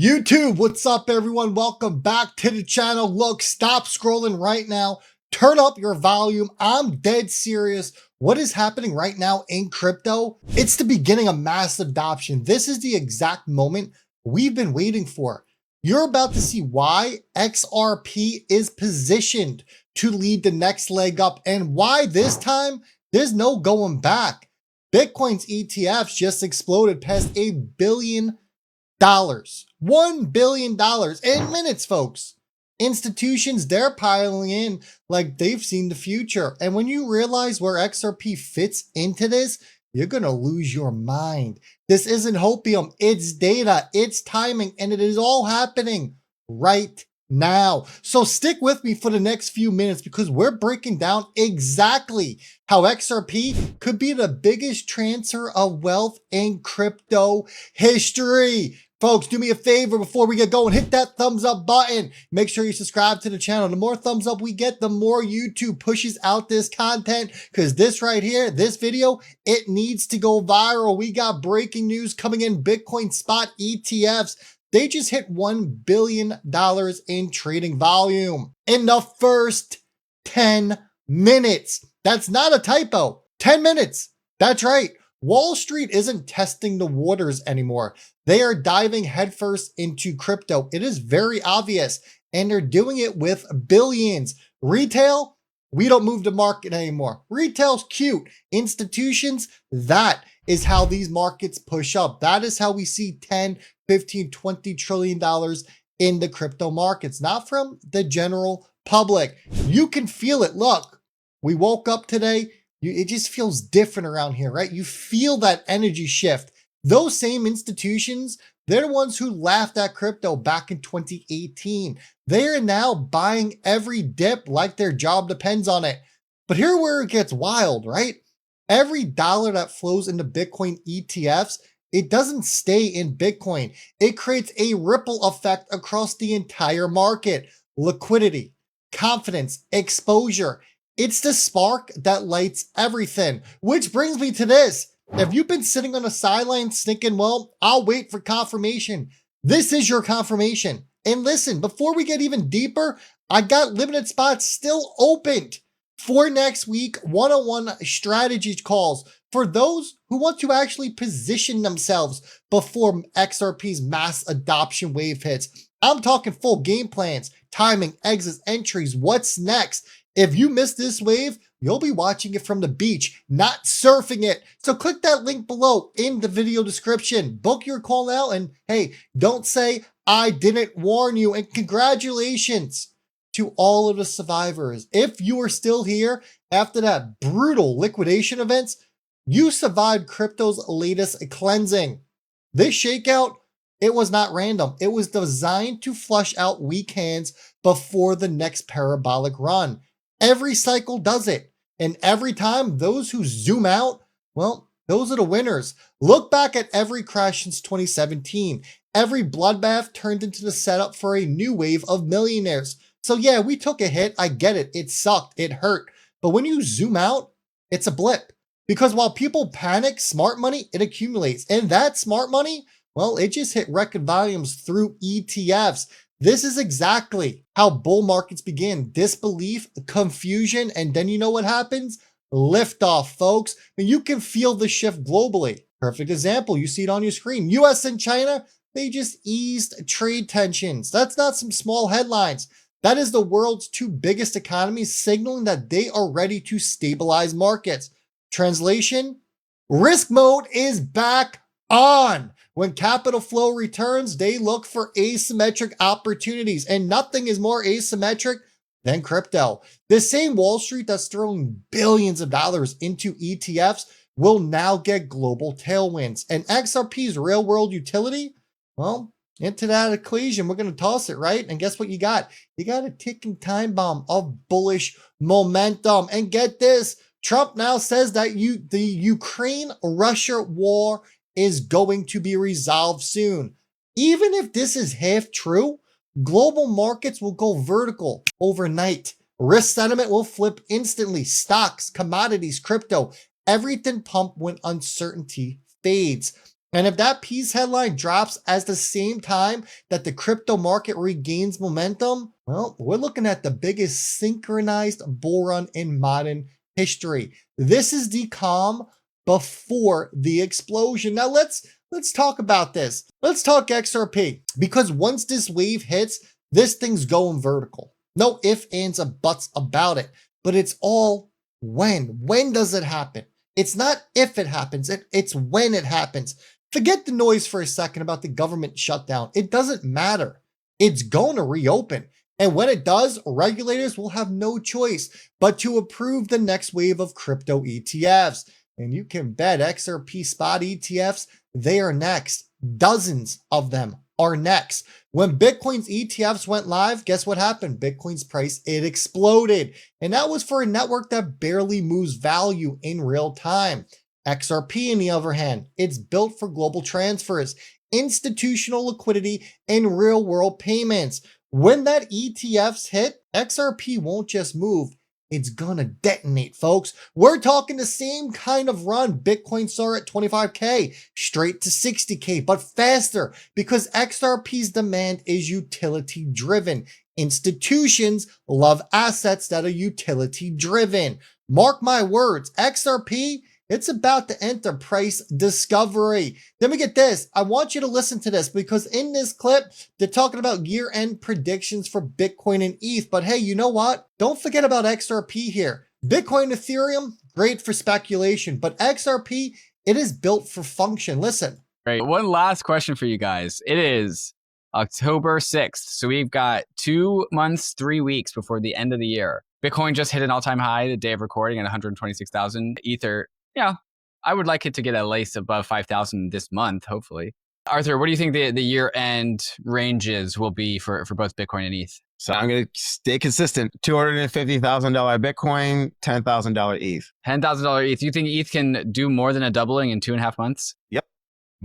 YouTube, what's up everyone? Welcome back to the channel. Look, stop scrolling right now. Turn up your volume. I'm dead serious. What is happening right now in crypto? It's the beginning of mass adoption. This is the exact moment we've been waiting for. You're about to see why XRP is positioned to lead the next leg up and why this time there's no going back. Bitcoin's ETFs just exploded past $1 billion. $1 billion in minutes, folks. Institutions, they're piling in like they've seen the future. And when you realize where XRP fits into this, you're going to lose your mind. This isn't hopium. It's data, it's timing, and it is all happening right now. So stick with me for the next few minutes because we're breaking down exactly how XRP could be the biggest transfer of wealth in crypto history. Folks, do me a favor before we get going, hit that thumbs up button. Make sure you subscribe to the channel. The more thumbs up we get, the more YouTube pushes out this content because this right here, this video, it needs to go viral. We got breaking news coming in. Bitcoin spot ETFs, they just hit $1 billion in trading volume in the first 10 minutes. That's not a typo. 10 minutes. That's right. Wall Street isn't testing the waters anymore. They are diving headfirst into crypto. It is very obvious, and they're doing it with billions. Retail, we don't move the market anymore. Retail's cute. Institutions, that is how these markets push up. That is how we see 10, 15, 20 trillion dollars in the crypto markets, not from the general public. You can feel it. Look, we woke up today. It just feels different around here, right? You feel that energy shift. Those same institutions, they're the ones who laughed at crypto back in 2018. They are now buying every dip like their job depends on it. But here's where it gets wild, right? Every dollar that flows into Bitcoin ETFs, it doesn't stay in Bitcoin. It creates a ripple effect across the entire market. Liquidity, confidence, exposure. It's the spark that lights everything, which brings me to this. If you've been sitting on the sidelines thinking, well, I'll wait for confirmation, this is your confirmation. And listen, before we get even deeper, I got limited spots still opened for next week, one-on-one strategy calls for those who want to actually position themselves before XRP's mass adoption wave hits. I'm talking full game plans, timing, exits, entries, what's next. If you miss this wave, you'll be watching it from the beach, not surfing it. So click that link below in the video description. Book your call now and hey, don't say I didn't warn you. And congratulations to all of the survivors. If you are still here after that brutal liquidation events, you survived crypto's latest cleansing. This shakeout, it was not random. It was designed to flush out weak hands before the next parabolic run. Every cycle does it. And every time, those who zoom out, well, those are the winners. Look back at every crash since 2017. Every bloodbath turned into the setup for a new wave of millionaires. So yeah, we took a hit. I get it. It sucked. It hurt. But when you zoom out, it's a blip. Because while people panic, smart money, it accumulates. And that smart money, well, it just hit record volumes through ETFs. This is exactly how bull markets begin. Disbelief, confusion, and then you know what happens? Liftoff, folks. And you can feel the shift globally. Perfect example, you see it on your screen. US and China, they just eased trade tensions. That's not some small headlines. That is the world's two biggest economies signaling that they are ready to stabilize markets. Translation, risk mode is back on. When capital flow returns, they look for asymmetric opportunities, and nothing is more asymmetric than crypto. The same Wall Street that's throwing billions of dollars into ETFs will now get global tailwinds. And XRP's real world utility, well, into that equation, we're going to toss it, right? And guess what you got? You got a ticking time bomb of bullish momentum. And get this, Trump now says that the Ukraine-Russia war is going to be resolved soon. Even if this is half true, global markets will go vertical overnight. Risk sentiment will flip instantly. Stocks, commodities, crypto, everything pump when uncertainty fades. And if that peace headline drops at the same time that the crypto market regains momentum, well, we're looking at the biggest synchronized bull run in modern history. This is the calm before the explosion. Now let's talk about this. Let's talk XRP, because once this wave hits, this thing's going vertical. No ifs, ands, or buts about it. But it's all when. When does it happen? It's not if it happens, it's when it happens. Forget the noise for a second about the government shutdown. It doesn't matter. It's going to reopen. And when it does, regulators will have no choice but to approve the next wave of crypto ETFs. And you can bet XRP spot ETFs, they are next. Dozens of them are next. When Bitcoin's ETFs went live, guess what happened? Bitcoin's price, it exploded. And that was for a network that barely moves value in real time. XRP, on the other hand, it's built for global transfers, institutional liquidity, and real-world payments. When that ETFs hit, XRP won't just move, it's gonna detonate, folks. We're talking the same kind of run Bitcoin saw at 25K, straight to 60K, but faster, because XRP's demand is utility-driven. Institutions love assets that are utility-driven. Mark my words, XRP, it's about to enter price discovery. Then we get this. I want you to listen to this, because in this clip, they're talking about year-end predictions for Bitcoin and ETH. But hey, you know what? Don't forget about XRP here. Bitcoin, Ethereum, great for speculation, but XRP, it is built for function. Listen. Right. One last question for you guys. It is October 6th. So we've got 2 months, 3 weeks before the end of the year. Bitcoin just hit an all-time high the day of recording at 126,000. Ether, yeah, I would like it to get at least above 5,000 this month, hopefully. Arthur, what do you think the year-end ranges will be for both Bitcoin and ETH? So I'm going to stay consistent. $250,000 Bitcoin, $10,000 ETH. $10,000 ETH. You think ETH can do more than a doubling in 2.5 months? Yep.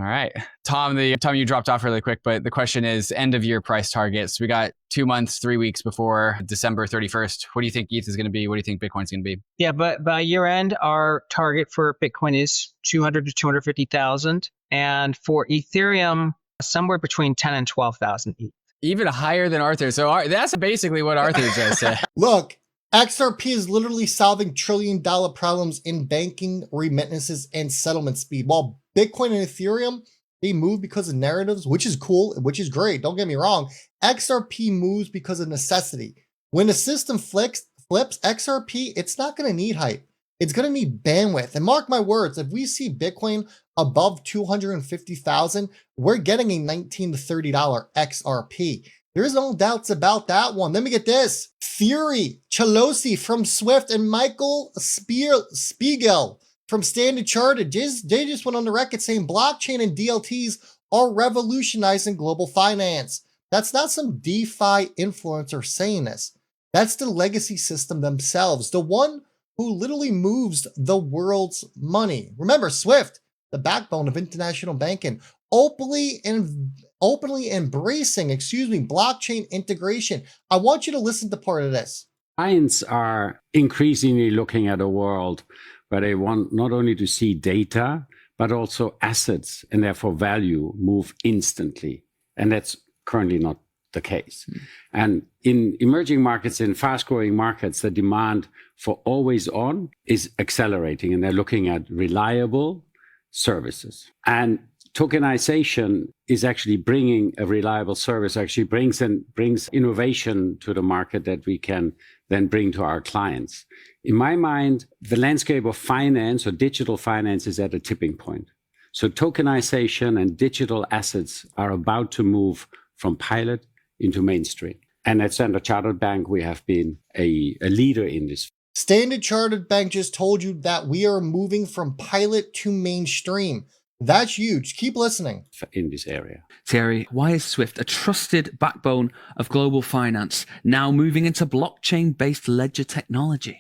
All right. Tom, you dropped off really quick, but the question is end of year price targets. We got 2 months, 3 weeks before December 31st. What do you think ETH is going to be? What do you think Bitcoin's going to be? Yeah, but by year end, our target for Bitcoin is 200 to 250,000. And for Ethereum, somewhere between 10 and 12,000 ETH. Even higher than Arthur. So that's basically what Arthur just said. Look, XRP is literally solving trillion-dollar problems in banking, remittances, and settlement speed. While Bitcoin and Ethereum, they move because of narratives, which is cool, which is great. Don't get me wrong. XRP moves because of necessity. When the system flips, XRP, it's not going to need hype. It's going to need bandwidth. And mark my words, if we see Bitcoin above 250,000, we're getting a $19 to $30 XRP. There's no doubts about that one. Let me get this. Fury, Chalosi from Swift, and Michael Spiegel from Standard Chartered, they just went on the record saying blockchain and DLTs are revolutionizing global finance. That's not some DeFi influencer saying this. That's the legacy system themselves, the one who literally moves the world's money. Remember, Swift, the backbone of international banking, openly embracing, blockchain integration. I want you to listen to part of this. Clients are increasingly looking at a world where they want not only to see data, but also assets and therefore value move instantly. And that's currently not the case. And in emerging markets, in fast-growing markets, the demand for always on is accelerating, and they're looking at reliable services. And tokenization is actually bringing a reliable service, actually brings innovation to the market that we can then bring to our clients. In my mind, the landscape of finance or digital finance is at a tipping point. So tokenization and digital assets are about to move from pilot into mainstream. And at Standard Chartered Bank, we have been a leader in this. Standard Chartered Bank just told you that we are moving from pilot to mainstream. That's huge. Keep listening. In this area. Thierry, why is Swift a trusted backbone of global finance now moving into blockchain-based ledger technology?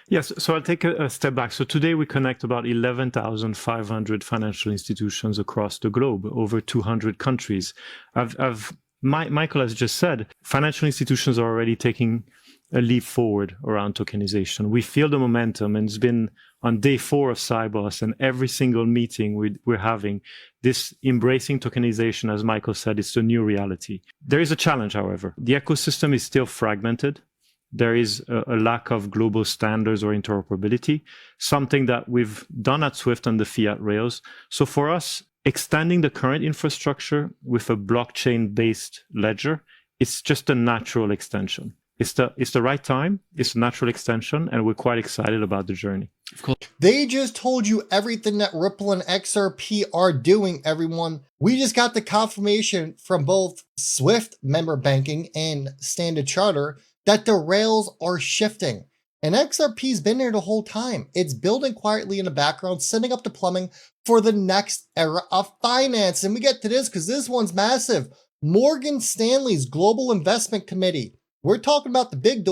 Yes, so I'll take a step back. So today we connect about 11,500 financial institutions across the globe, over 200 countries. Michael has just said, financial institutions are already taking a leap forward around tokenization. We feel the momentum, and it's been on day 4 of Cybos, and every single meeting we're having, this embracing tokenization, as Michael said, is the new reality. There is a challenge, however. The ecosystem is still fragmented. There is a lack of global standards or interoperability, something that we've done at Swift on the fiat rails. So for us, extending the current infrastructure with a blockchain-based ledger, it's just a natural extension. It's the right time, it's a natural extension, and we're quite excited about the journey. Of course. They just told you everything that Ripple and XRP are doing, everyone. We just got the confirmation from both Swift member banking and Standard Charter that the rails are shifting. And XRP's been there the whole time. It's building quietly in the background, setting up the plumbing for the next era of finance. And we get to this because this one's massive. Morgan Stanley's Global Investment Committee. We're talking about the big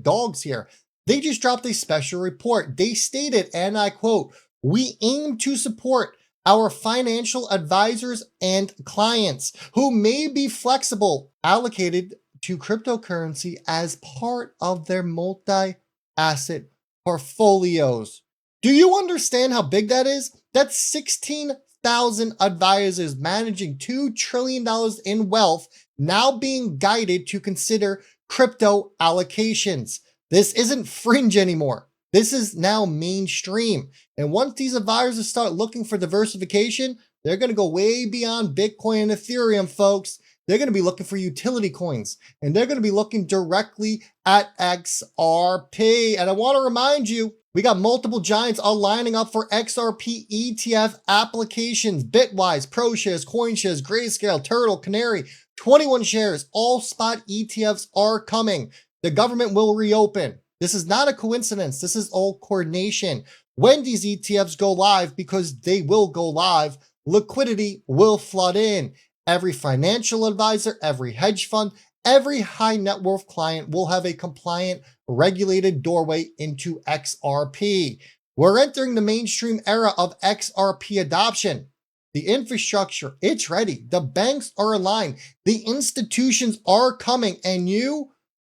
dogs here. They just dropped a special report. They stated, and I quote, "We aim to support our financial advisors and clients who may be flexible allocated to cryptocurrency as part of their multi-asset portfolios." Do you understand how big that is? That's 16,000 advisors managing $2 trillion in wealth now being guided to consider crypto allocations. This isn't fringe anymore. This is now mainstream. And once these advisors start looking for diversification, they're going to go way beyond Bitcoin and Ethereum, folks. They're going to be looking for utility coins, and they're going to be looking directly at XRP. And I want to remind you, we got multiple giants all lining up for XRP ETF applications. Bitwise, ProShares, CoinShares, Grayscale, Turtle, Canary, 21 shares, all spot ETFs are coming. The government will reopen. This is not a coincidence. This is all coordination. When these ETFs go live, because they will go live, liquidity will flood in. Every financial advisor, every hedge fund, every high net worth client will have a compliant, regulated doorway into XRP. We're entering the mainstream era of XRP adoption. The infrastructure, it's ready. The banks are aligned. The institutions are coming. And you're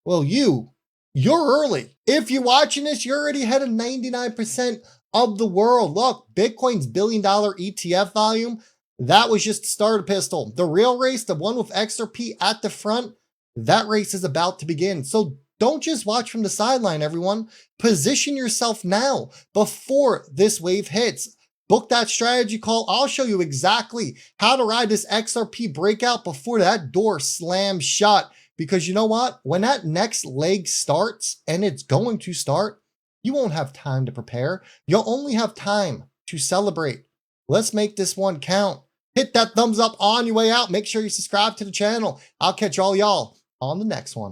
early. If you're watching this, you're already ahead of 99% of the world. Look, Bitcoin's $1 billion ETF volume, that was just the starter pistol. The real race, the one with XRP at the front, that race is about to begin. So don't just watch from the sideline, everyone. Position yourself now before this wave hits. Book that strategy call. I'll show you exactly how to ride this XRP breakout before that door slams shut. Because you know what? When that next leg starts, and it's going to start, you won't have time to prepare. You'll only have time to celebrate. Let's make this one count. Hit that thumbs up on your way out. Make sure you subscribe to the channel. I'll catch all y'all on the next one.